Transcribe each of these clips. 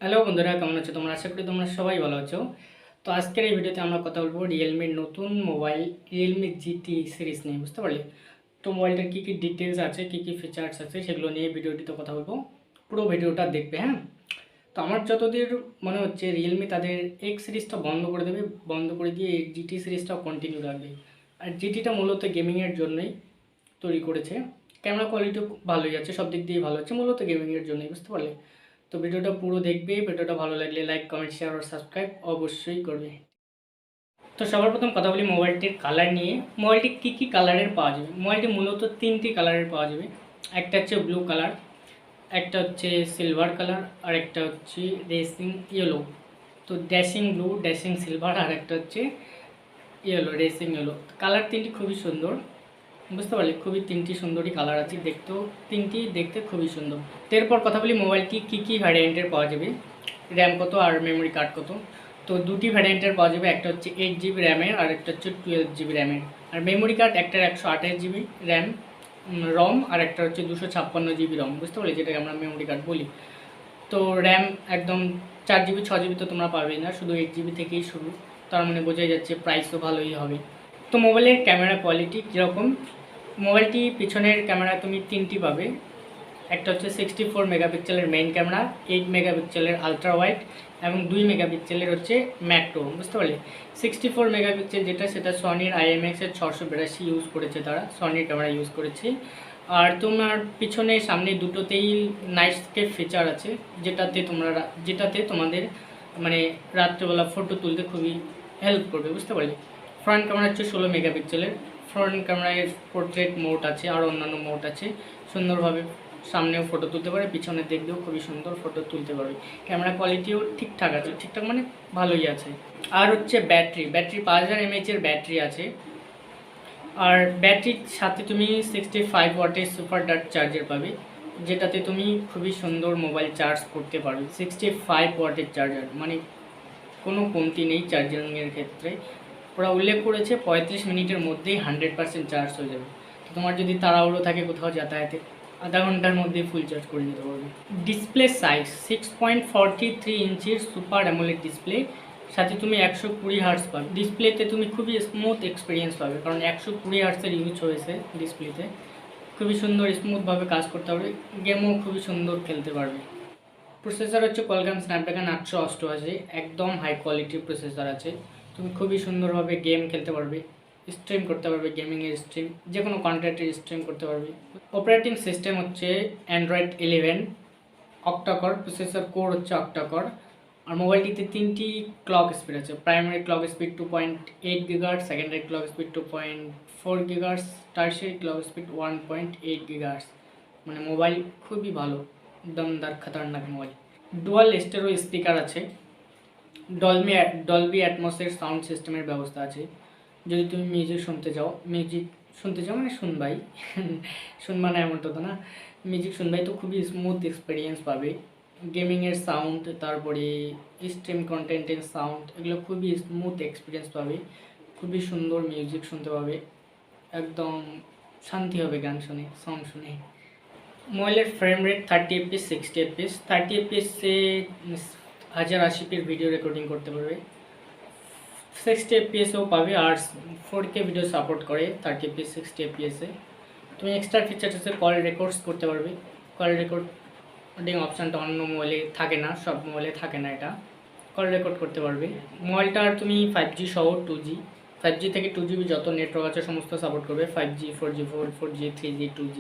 Hello বন্ধুরা, কেমন আছো তোমরা? আশা করি তোমরা সবাই ভালো আছো। তো আজকের এই ভিডিওতে আমরা কথা বলবো রিয়েলমির নতুন মোবাইল রিয়েলমি জিটি সিরিজ নিয়ে, বুঝতে পারলে? তো মোবাইলটার কী কী ডিটেলস আছে, কী কী ফিচার্স আছে, সেগুলো নিয়ে ভিডিওটিতে কথা বলবো। পুরো ভিডিওটা দেখবে, হ্যাঁ? তো আমার যতদূর মনে হচ্ছে রিয়েলমি তাদের এক্স সিরিজটা বন্ধ করে দেবে, বন্ধ করে দিয়ে এই জিটি সিরিজটাও কন্টিনিউ রাখবে। আর জিটিটা মূলত গেমিংয়ের জন্যই তৈরি করেছে। ক্যামেরা কোয়ালিটিও ভালোই আছে, সব দিক দিয়ে ভালো আছে, মূলত গেমিংয়ের জন্যই, বুঝতে পারলে? তো ভিডিওটা পুরো দেখবে। ভিডিওটা ভালো লাগলে লাইক, কমেন্ট, শেয়ার আর সাবস্ক্রাইব অবশ্যই করবে। তো সবার প্রথম কথা বলি মোবাইলটির কালার নিয়ে। মোবাইলটি কী কী কালারের পাওয়া যাবে? মোবাইলটি মূলত তিনটি কালারের পাওয়া যাবে। একটা হচ্ছে ব্লু কালার, একটা হচ্ছে সিলভার কালার, আর একটা হচ্ছে রেসিং ইয়েলো। তো ড্যাশিং ব্লু, ড্যাশিং সিলভার, আর একটা হচ্ছে ইয়েলো, রেসিং ইয়েলো। কালার তিনটি খুবই সুন্দর, বুঝতে পারলে? খুবই তিনটি সুন্দরী কালার আছে, তিনটি দেখতে খুবই সুন্দর। তো এরপর কথা বলি মোবাইলটি কী কী ভ্যারিয়েন্টের পাওয়া যাবে, র্যাম কত আর মেমোরি কার্ড কত। তো দুটি ভ্যারিয়েন্টের পাওয়া যাবে, একটা হচ্ছে 8 GB র্যামের আর একটা হচ্ছে 12 GB র্যামের। আর মেমোরি কার্ড একটার 128 GB র্যাম রম, আর একটা হচ্ছে 256 GB রম, বুঝতে পারলে? যেটাকে আমরা মেমোরি কার্ড বলি। তো র্যাম একদম 4 GB 6 GB তো তোমরা পাবেই না, শুধু 8 GB থেকেই শুরু। তার মানে বোঝাই যাচ্ছে প্রাইসও ভালোই হবে। তো মোবাইলের ক্যামেরা কোয়ালিটি কীরকম? মোবাইলটি পিছনের ক্যামেরা তুমি তিনটি পাবে। একটা হচ্ছে 64 মেগাপিক্সেলের মেইন ক্যামেরা, 8 মেগাপিক্সেলের আলট্রা ওয়াইড এবং 2 মেগাপিক্সেলের হচ্ছে ম্যাক্রো, বুঝতে পারলে? 64 মেগাপিক্সেল যেটা, সেটা সনির IMX-এর 682 ইউজ করেছে, তারা সনির ক্যামেরা ইউজ করেছে। আর তোমার পিছনে সামনে দুটোতেই নাইট স্কেপ ফিচার আছে, যেটাতে তোমাদের মানে রাত্রেবেলা ফটো তুলতে খুবই হেল্প করবে, বুঝতে পারলে? ফ্রন্ট ক্যামেরা হচ্ছে 16 মেগাপিক্সেলের। ফ্রন্ট ক্যামেরায় পোর্ট্রেট মোড আছে আর অন্যান্য মোড আছে, সুন্দরভাবে সামনেও ফটো তুলতে পারে, পিছনে দেখলেও খুবই সুন্দর ফটো তুলতে পারবে। ক্যামেরা কোয়ালিটিও ঠিকঠাক আছে, ঠিকঠাক মানে ভালোই আছে। আর হচ্ছে ব্যাটারি 5000 mAh ব্যাটারি আছে। আর ব্যাটারির সাথে তুমি 65 ওয়াটের সুপার ডার্ট চার্জার পাবে, যেটাতে তুমি খুবই সুন্দর মোবাইল চার্জ করতে পারবে। 65 ওয়াটের চার্জার মানে কোনো কমতি নেই চার্জিংয়ের ক্ষেত্রে। ওরা উল্লেখ করেছে 35 মিনিটের মধ্যেই 100% চার্জ হয়ে যাবে। তো তোমার যদি তাড়াহুড়ো থাকে কোথাও যাতায়াতে, আধা ঘন্টার মধ্যে ফুল চার্জ করে নিতে পারবে। ডিসপ্লে সাইজ 6.43 ইঞ্চির সুপার অ্যামোলেড ডিসপ্লে, সাথে তুমি 120 হার্টস পাবে। ডিসপ্লেতে তুমি খুবই স্মুথ এক্সপিরিয়েন্স পাবে, কারণ 120 হার্টসের ইউজ হয়েছে ডিসপ্লেতে। খুবই সুন্দর স্মুথভাবে কাজ করতে পারবে, গেমও খুবই সুন্দর খেলতে পারবে। প্রসেসর হচ্ছে কোয়ালকম স্ন্যাপড্রাগন 888, একদম হাই কোয়ালিটির প্রসেসর আছে। তুমি খুবই সুন্দরভাবে গেম খেলতে পারবে, স্ট্রিম করতে পারবে, গেমিংয়ের স্ট্রিম, যে কোনো কন্টেন্টের স্ট্রিম করতে পারবে। অপারেটিং সিস্টেম হচ্ছে অ্যান্ড্রয়েড 11 অক্টাকর, প্রসেসর কোর হচ্ছে অক্টাকর। আর মোবাইলটিতে তিনটি ক্লক স্পিড আছে। Primary clock speed 2.8 gigahertz, secondary clock speed 2.4 gigahertz, tertiary clock speed 1.8 gigahertz. মানে মোবাইল খুবই ভালো, দমদার খতরনাক মোবাইল। ডুয়াল স্টেরো স্পিকার আছে, ডলবি অ্যাটমসের সাউন্ড সিস্টেমের ব্যবস্থা আছে। যদি তুমি মিউজিক শুনতে চাও মানে শুনবাই শুনবা না এমনটা তো না, মিউজিক শুনবাই তো খুবই স্মুথ এক্সপিরিয়েন্স পাবে। গেমিংয়ের সাউন্ড, তারপরে স্ট্রিম কন্টেন্টের সাউন্ড, এগুলো খুবই স্মুথ এক্সপিরিয়েন্স পাবে। খুবই সুন্দর মিউজিক শুনতে পাবে, একদম শান্তি হবে গান শুনে, সাউন্ড শুনে। মোবাইলের frame rate 30 fps 60 fps। 30 fps-এ 1080p video recording করতে পারবে, 60 fps-এও পাবে। আর 4K ভিডিও সাপোর্ট করে 30 fps 60 fps-এ। তুমি এক্সট্রা ফিচার আছে, কল রেকর্ডস করতে পারবে। কল রেকর্ডিং অপশানটা অন্য মোবাইলে থাকে না, সব মোবাইলে থাকে না, এটা কল রেকর্ড করতে পারবে। মোবাইলটার তুমি 5G সহ 2G, 5G থেকে 2GB যত নেটওয়ার্ক আছে সমস্ত সাপোর্ট করবে। 5G 4G 4G 3G 2G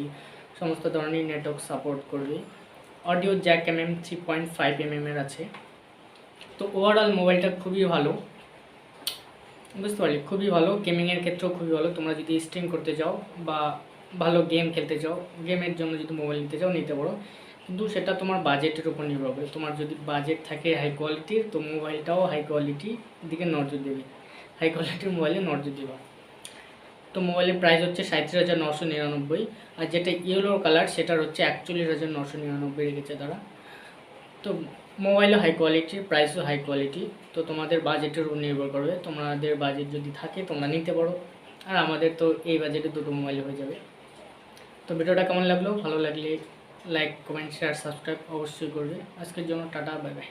সমস্ত ধরনের নেটওয়ার্ক সাপোর্ট করবে। অডিও জ্যাক 3.5 mm আছে। তো ওভারঅল মোবাইলটা খুবই ভালো, বুঝতে পারলে? খুবই ভালো, গেমিংয়ের ক্ষেত্রেও খুবই ভালো। তোমরা যদি স্ট্রিম করতে চাও বা ভালো গেম খেলতে চাও, গেমের জন্য যদি মোবাইল নিতে চাও নিতে পারো, কিন্তু সেটা তোমার বাজেটের উপর নির্ভর করে। তোমার যদি বাজেট থাকে হাই কোয়ালিটির, তো মোবাইলটাও হাই কোয়ালিটির দিকে নজর দেবে, হাই কোয়ালিটির মোবাইলে নজর দেবা। তো মোবাইলের প্রাইস হচ্ছে 37,999। আর যেটা ইয়েলো কালার সেটার হচ্ছে 41,999 রেখেছে তারা। তো মোবাইলও হাই কোয়ালিটির, প্রাইসও হাই কোয়ালিটি। তো তোমাদের বাজেটের উপর নির্ভর করবে, তোমাদের বাজেট যদি থাকে তোমরা নিতে পারো। আর আমাদের তো এই বাজেটে দুটো মোবাইল হয়ে যাবে। তো ভিডিওটা কেমন লাগলো? ভালো লাগলে লাইক, কমেন্ট, শেয়ার, সাবস্ক্রাইব অবশ্যই করবে। আজকের জন্য টাটা, বাই বাই।